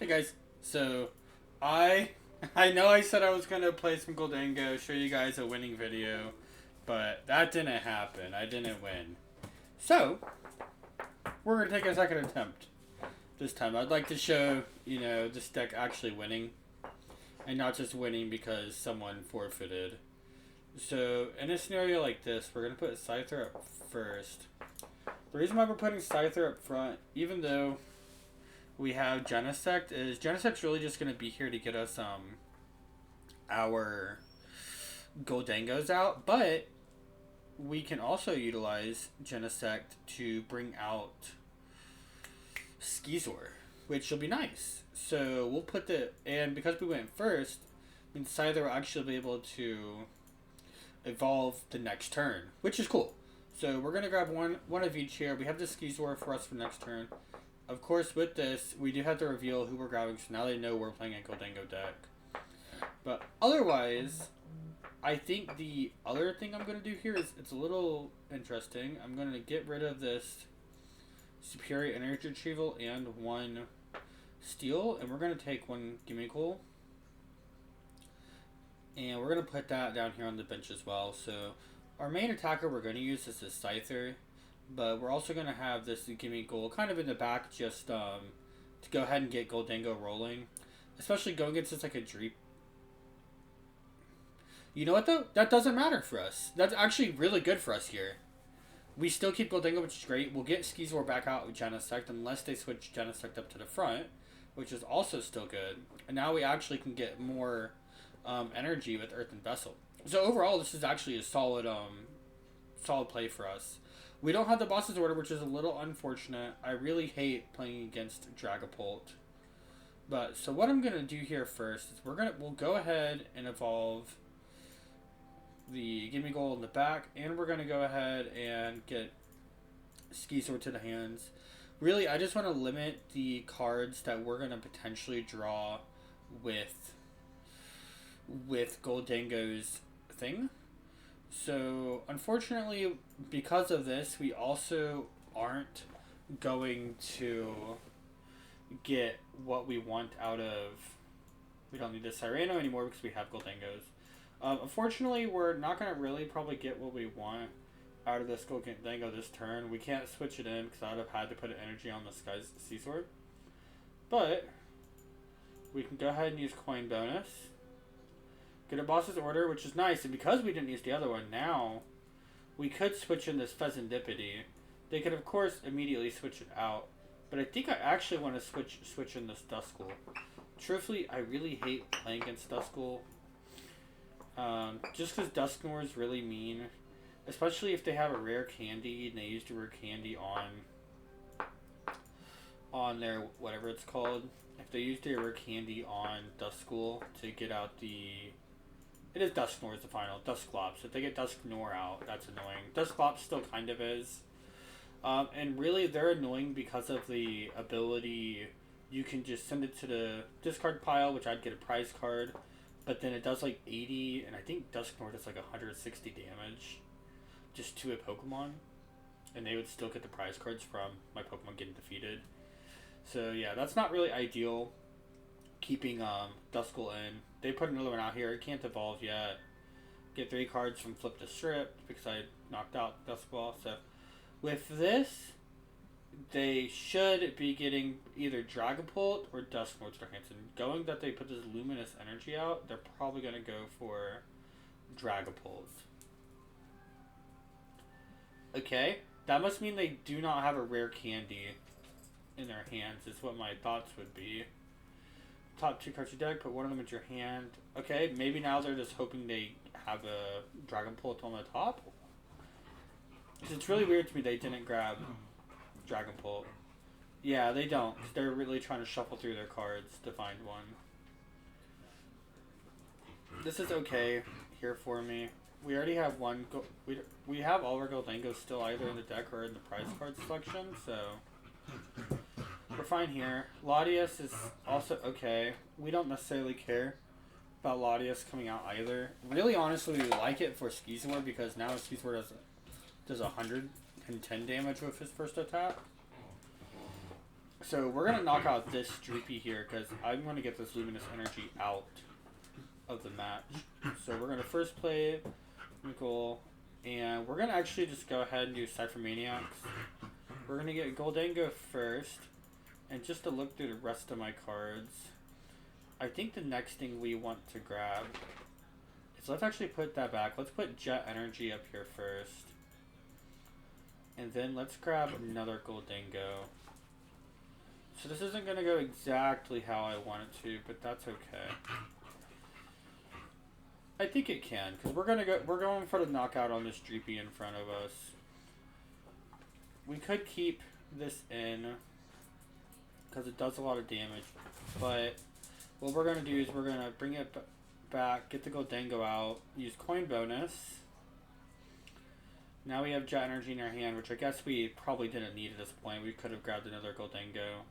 Hey guys, so I I know I said I was gonna play some Goldengo, show you guys a winning video, but that didn't happen. I didn't win. So we're gonna take a second attempt this time. I'd like to show this deck actually winning, and not just winning because someone forfeited. So in a scenario like this, we're gonna put Scyther up first. The reason why we're putting Scyther up front, even though we have Genesect, is Genesect's really just going to be here to get us our Goldengos out, but we can also utilize Genesect to bring out Skizor, which will be nice. So we'll put and because we went first, means Scyther will actually be able to evolve the next turn, which is cool. So we're going to grab one of each here. We have the Skizor for us for next turn. Of course, with this, we do have to reveal who we're grabbing, so now they know we're playing a Goldengo deck. But otherwise, I think the other thing I'm going to do here is, it's a little interesting. I'm going to get rid of this Superior Energy Retrieval and one Steel, and we're going to take one Gimmickle. And we're going to put that down here on the bench as well. So our main attacker we're going to use is this Scyther. But we're also going to have this Gimmickle kind of in the back just to go ahead and get Goldengo rolling. Especially going against like a Dreep. You know what though? That doesn't matter for us. That's actually really good for us here. We still keep Goldengo, which is great. We'll get Skizor back out with Genesect unless they switch Genesect up to the front, which is also still good. And now we actually can get more energy with Earthen Vessel. So overall, this is actually a solid play for us. We don't have the boss's order, which is a little unfortunate. I really hate playing against Dragapult. But so what I'm gonna do here first is we'll go ahead and evolve the Gimmighoul in the back, and we're gonna go ahead and get Skizor to the hands. Really, I just want to limit the cards that we're gonna potentially draw with Goldengo's thing. So, unfortunately, because of this, we also aren't going to get what we want out of... We don't need the Cyrano anymore because we have Goldengos. Unfortunately, we're not going to really probably get what we want out of this Goldengo this turn. We can't switch it in because I would have had to put an energy on the Sky's Sea Sword. But, we can go ahead and use Coin Bonus. Get a boss's order, which is nice, and because we didn't use the other one, now we could switch in this Pheasantipede. They could, of course, immediately switch it out, but I think I actually want to switch in this Duskull. Truthfully, I really hate playing against Duskull, just because Dusknoir is really mean, especially if they have a rare candy and they use the rare candy on their whatever it's called. If they use their rare candy on Duskull to get out the... It is Dusknoir is the final. Dusclops. If they get Dusknoir out, that's annoying. Dusclops still kind of is. And really, they're annoying because of the ability... You can just send it to the discard pile, which I'd get a prize card. But then it does like 80, and I think Dusknoir does like 160 damage. Just to a Pokemon. And they would still get the prize cards from my Pokemon getting defeated. So yeah, that's not really ideal. Keeping Duskull in. They put another one out here. It can't evolve yet. Get 3 cards from Flip to Strip because I knocked out Duskull. So with this, they should be getting either Dragapult or Dusknoir to their hands. And going that they put this Luminous Energy out, they're probably going to go for Dragapult. Okay, that must mean they do not have a rare candy in their hands, is what my thoughts would be. Top 2 cards of your deck, put one of them in your hand. Okay, maybe now they're just hoping they have a Dragapult on the top. Because it's really weird to me they didn't grab Dragapult. Yeah, they don't. They're really trying to shuffle through their cards to find one. This is okay here for me. We already have one. We have all our Goldengos still either in the deck or in the prize card selection, so... We're fine here. Latias is also okay. We don't necessarily care about Latias coming out either. Really, honestly, we like it for Skizor because now Skizor does 110 damage with his first attack. So we're going to knock out this Droopy here because I'm going to get this Luminous Energy out of the match. So we're going to first play Nicole, and we're going to actually just go ahead and do Cypher Maniacs. We're going to get Goldengo first, and just to look through the rest of my cards, I think the next thing we want to grab is, let's actually put that back. Let's put Jet Energy up here first. And then let's grab another Goldengo. So this isn't going to go exactly how I want it to, but that's okay. I think it can, because we're going for the knockout on this Dreepy in front of us. We could keep this in, because it does a lot of damage, but what we're going to do is we're going to bring it back, get the Goldengo out, use coin bonus. Now we have Jet Energy in our hand, which I guess we probably didn't need at this point. We could have grabbed another Goldengo.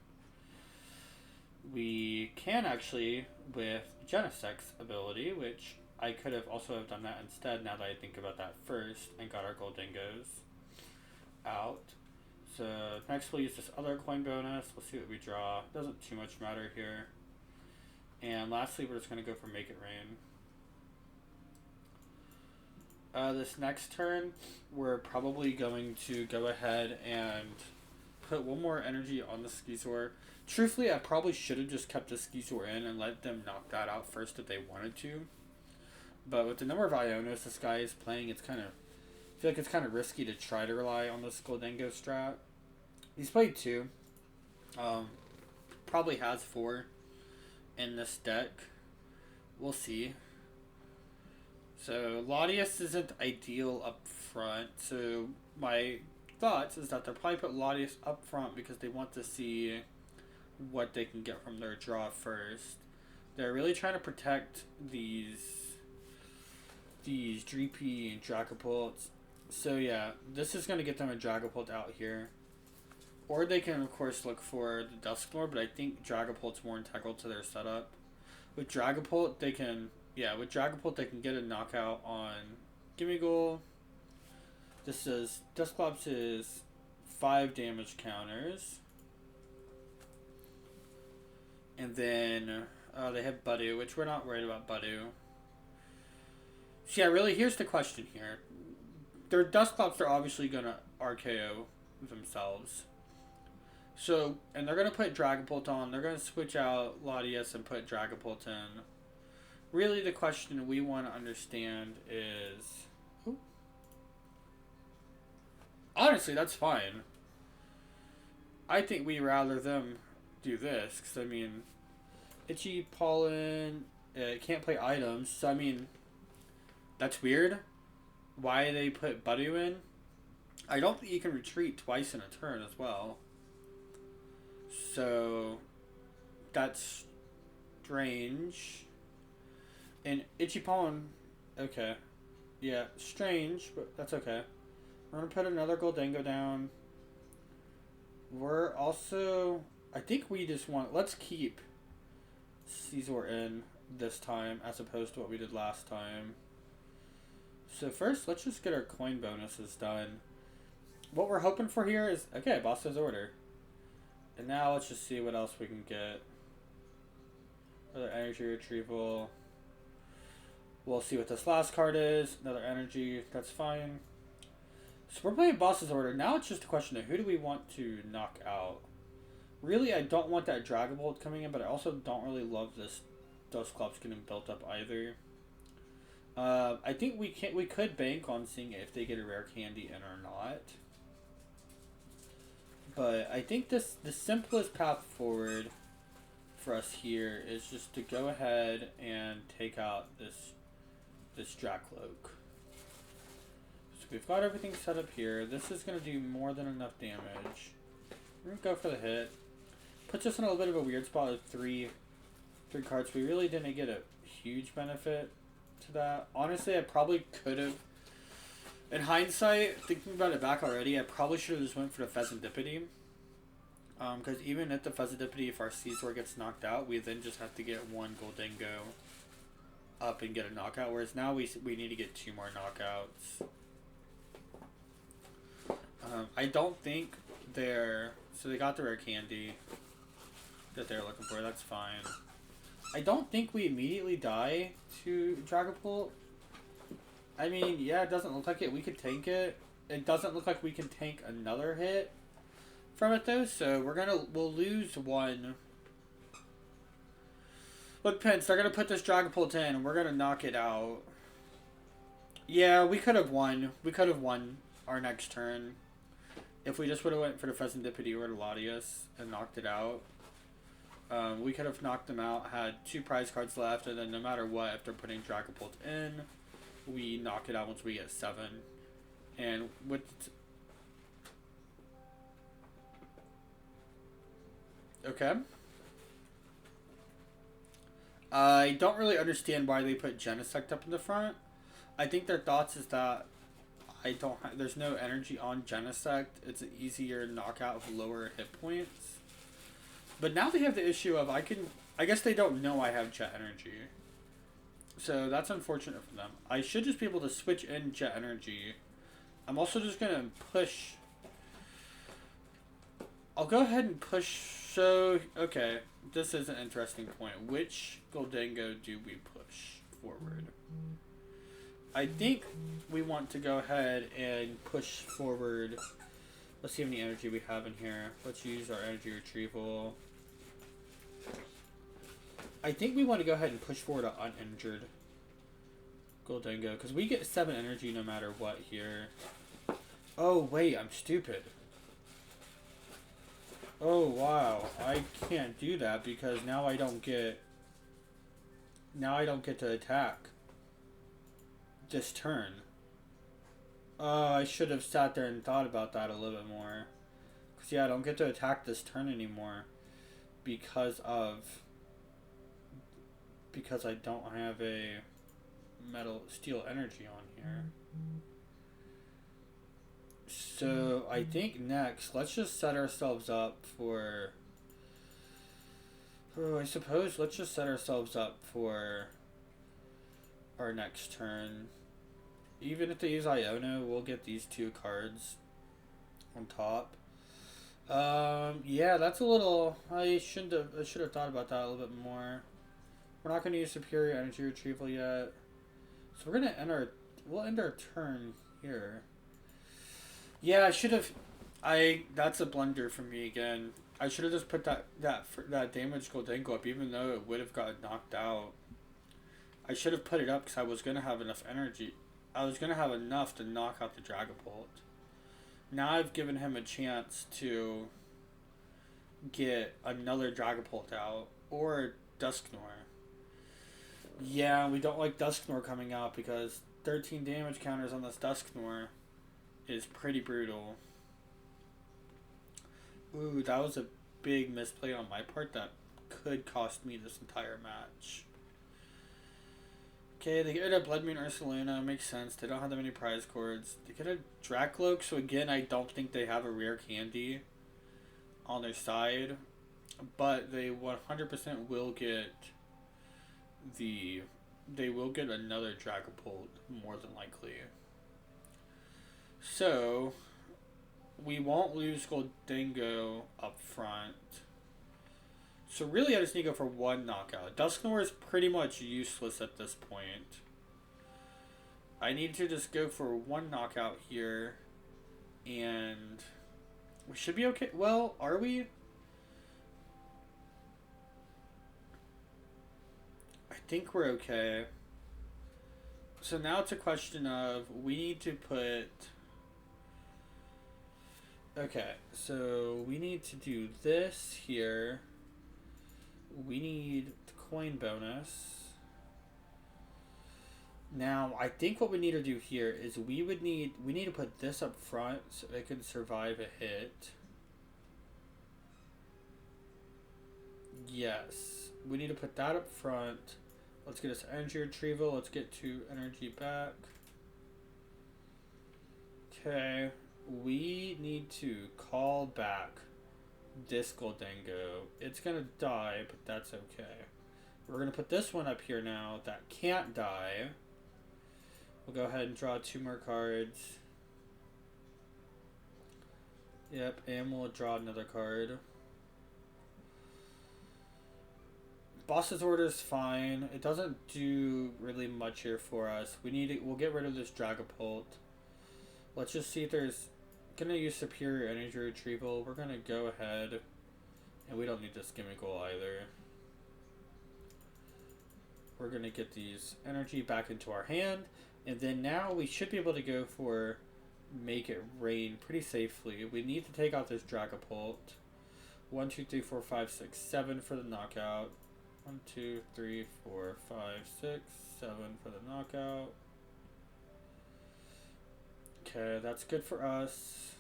We can actually, with Genesec's ability, which I could have also have done that instead now that I think about that first, and got our Goldengos out. So next we'll use this other coin bonus. We'll see what we draw. Doesn't too much matter here. And lastly, we're just going to go for Make It Rain. This next turn, we're probably going to go ahead and put one more energy on the Skeezor. Truthfully, I probably should have just kept the Skeezor in and let them knock that out first if they wanted to. But with the number of Ionos this guy is playing, it's kind of, I feel like it's kind of risky to try to rely on this Goldengo strat. He's played 2. Probably has 4 in this deck. We'll see. So Latias isn't ideal up front. So my thoughts is that they'll probably put Latias up front because they want to see what they can get from their draw first. They're really trying to protect these Dreepy and Dragapults. So yeah, this is going to get them a Dragapult out here. Or they can, of course, look for the Dusknoir, but I think Dragapult's more integral to their setup. With Dragapult, they can get a knockout on Gimmighoul. This is, Dusclops is 5 damage counters. And then they have Budew, which we're not worried about Budew. So yeah, really, here's the question here. Their Dusclops are obviously going to RKO themselves. So, and they're going to put Dragapult on. They're going to switch out Latias and put Dragapult in. Really, the question we want to understand is... Ooh. Honestly, that's fine. I think we rather them do this. Because, I mean, Itchy, Pollen, can't play items. So, I mean, that's weird. Why they put Budew in? I don't think you can retreat twice in a turn as well. So, that's strange. And Itchy Pollen, okay. Yeah, strange, but that's okay. We're going to put another Goldengo down. We're also, I think we just want, let's keep Skeezor in this time as opposed to what we did last time. So first, let's just get our coin bonuses done. What we're hoping for here is, okay, Boss's Order. And now let's just see what else we can get. Another energy retrieval. We'll see what this last card is. Another energy, that's fine. So we're playing Boss's Order. Now it's just a question of who do we want to knock out. Really, I don't want that Dragapult coming in, but I also don't really love this Dusclops getting built up either. I think we could bank on seeing if they get a rare candy in or not. But I think the simplest path forward for us here is just to go ahead and take out this Dracloak. So we've got everything set up here. This is going to do more than enough damage. We're going to go for the hit. Puts us in a little bit of a weird spot with three cards. We really didn't get a huge benefit to that. Honestly, I probably could have. In hindsight, thinking about it back already, I probably should have just went for the Pheasantipede. Because even at the Pheasantipede, if our Skeezor gets knocked out, we then just have to get one Goldengo up and get a knockout. Whereas now we need to get 2 more knockouts. I don't think their So they got the rare candy that they're looking for. That's fine. I don't think we immediately die to Dragapult. I mean, yeah, it doesn't look like it. We could tank it. It doesn't look like we can tank another hit from it though, so we'll lose one. Look, Pence, they're gonna put this Dragapult in, and we're gonna knock it out. Yeah, we could have won. We could have won our next turn if we just would have went for the Pheasantipity or the Latias and knocked it out. We could have knocked them out, had 2 prize cards left, and then no matter what, if they're putting Dragapult in, we knock it out once we get 7. And with... Okay. I don't really understand why they put Genesect up in the front. I think their thoughts is that there's no energy on Genesect. It's an easier knockout with lower hit points. But now they have the issue of I guess they don't know I have Jet Energy. So that's unfortunate for them. I should just be able to switch in Jet Energy. I'm also just going to push... I'll go ahead and push... So, okay. This is an interesting point. Which Goldengo do we push forward? I think we want to go ahead and push forward... Let's see how many energy we have in here. Let's use our energy retrieval. I think we want to go ahead and push forward an uninjured Goldengo, because we get 7 energy no matter what here. Oh, wait, I'm stupid. Oh, wow. I can't do that because now I don't get... Now I don't get to attack this turn. I should have sat there and thought about that a little bit more. Because, yeah, I don't get to attack this turn anymore because I don't have a steel energy on here. So, I think next, let's just set ourselves up for... Oh, I suppose let's just set ourselves up for our next turn. Even if they use Iono, we'll get these 2 cards on top. Yeah, that's a little... I should have thought about that a little bit more. We're not going to use Superior Energy Retrieval yet. So we're going to we'll end our turn here. Yeah, I should have... That's a blunder for me again. I should have just put that damage Goldengo up, even though it would have got knocked out. I should have put it up because I was going to have enough energy. I was going to have enough to knock out the Dragapult. Now I've given him a chance to get another Dragapult out. Or Dusknoir. Yeah, we don't like Dusknoir coming out because 13 damage counters on this Dusknoir is pretty brutal. Ooh, that was a big misplay on my part that could cost me this entire match. Okay, they get a Blood Moon Ursaluna. Makes sense. They don't have that many prize cards. They get a Dracloak, so again, I don't think they have a rare candy on their side. But they 100% will get they will get another Dragapult, more than likely. So, we won't lose Goldengo up front. So really I just need to go for 1 knockout. Dusknoir is pretty much useless at this point. I need to just go for 1 knockout here. And we should be okay. Well, are we? I think we're okay. So now it's a question of we need to put... Okay, so we need to do this here. We need the coin bonus. Now, I think what we need to do here is we need to put this up front so it can survive a hit. Yes, we need to put that up front. Let's get us energy retrieval. Let's get 2 energy back. Okay, we need to call back this Goldengo. It's gonna die, but that's okay. We're gonna put this one up here now that can't die. We'll go ahead and draw 2 more cards. Yep, and we'll draw another card. Boss's Order is fine. It doesn't do really much here for us. We'll get rid of this Dragapult. Let's just see if there's gonna use Superior Energy Retrieval. We're gonna go ahead, and we don't need this Gimmickle either. We're gonna get these energy back into our hand, and then now we should be able to go for Make It Rain pretty safely. We need to take out this Dragapult. 1, 2, 3, 4, 5, 6, 7 for the knockout. 1, 2, 3, 4, 5, 6, 7 for the knockout. Okay, that's good for us.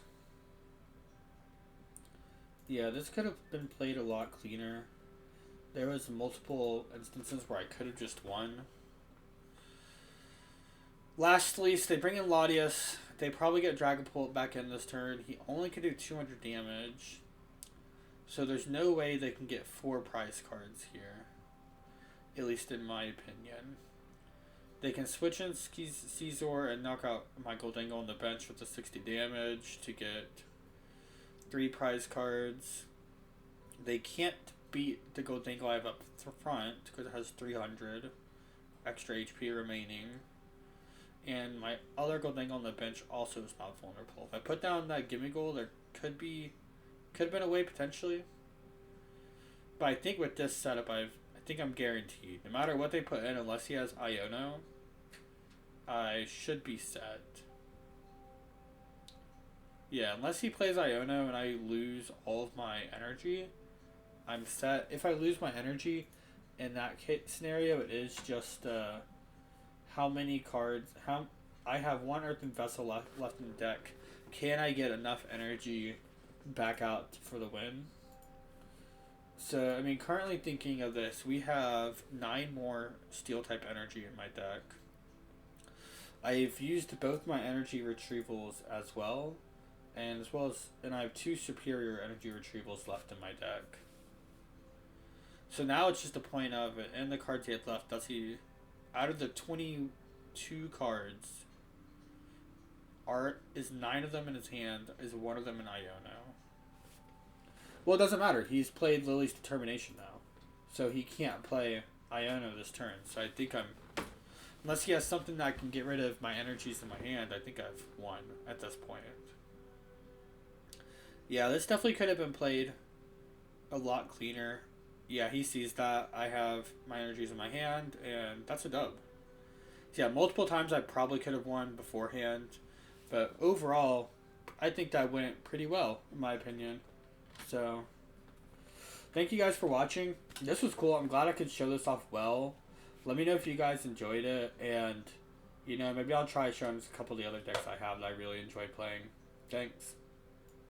Yeah, this could have been played a lot cleaner. There was multiple instances where I could have just won. Lastly, they bring in Latias. They probably get Dragapult back in this turn. He only can do 200 damage. So there's no way they can get 4 prize cards here. At least in my opinion. They can switch in Caesar and knock out my GHOLDENGO on the bench with the 60 damage to get 3 prize cards. They can't beat the GHOLDENGO I have up front because it has 300 extra HP remaining. And my other GHOLDENGO on the bench also is not vulnerable. If I put down that Gimmickle, there could have been a way potentially. But I think with this setup, I think I'm guaranteed. No matter what they put in, unless he has Iono, I should be set. Yeah, unless he plays Iono and I lose all of my energy, I'm set. If I lose my energy in that scenario, it is just how many cards. I have 1 Earthen Vessel left in the deck. Can I get enough energy back out for the win? So, I mean, currently thinking of this, we have 9 more Steel-type energy in my deck. I've used both my energy retrievals as well, and I have 2 superior energy retrievals left in my deck. So now it's just a point of, in the cards he had left, out of the 22 cards, is 9 of them in his hand, is 1 of them in Iono. Well, it doesn't matter. He's played Lily's Determination now. So he can't play Iono this turn. So I think unless he has something that can get rid of my energies in my hand, I think I've won at this point. Yeah, this definitely could have been played a lot cleaner. Yeah, he sees that. I have my energies in my hand, and that's a dub. So yeah, multiple times I probably could have won beforehand. But overall, I think that went pretty well, in my opinion. So, thank you guys for watching. This was cool. I'm glad I could show this off well. Let me know if you guys enjoyed it. And, maybe I'll try showing a couple of the other decks I have that I really enjoy playing. Thanks.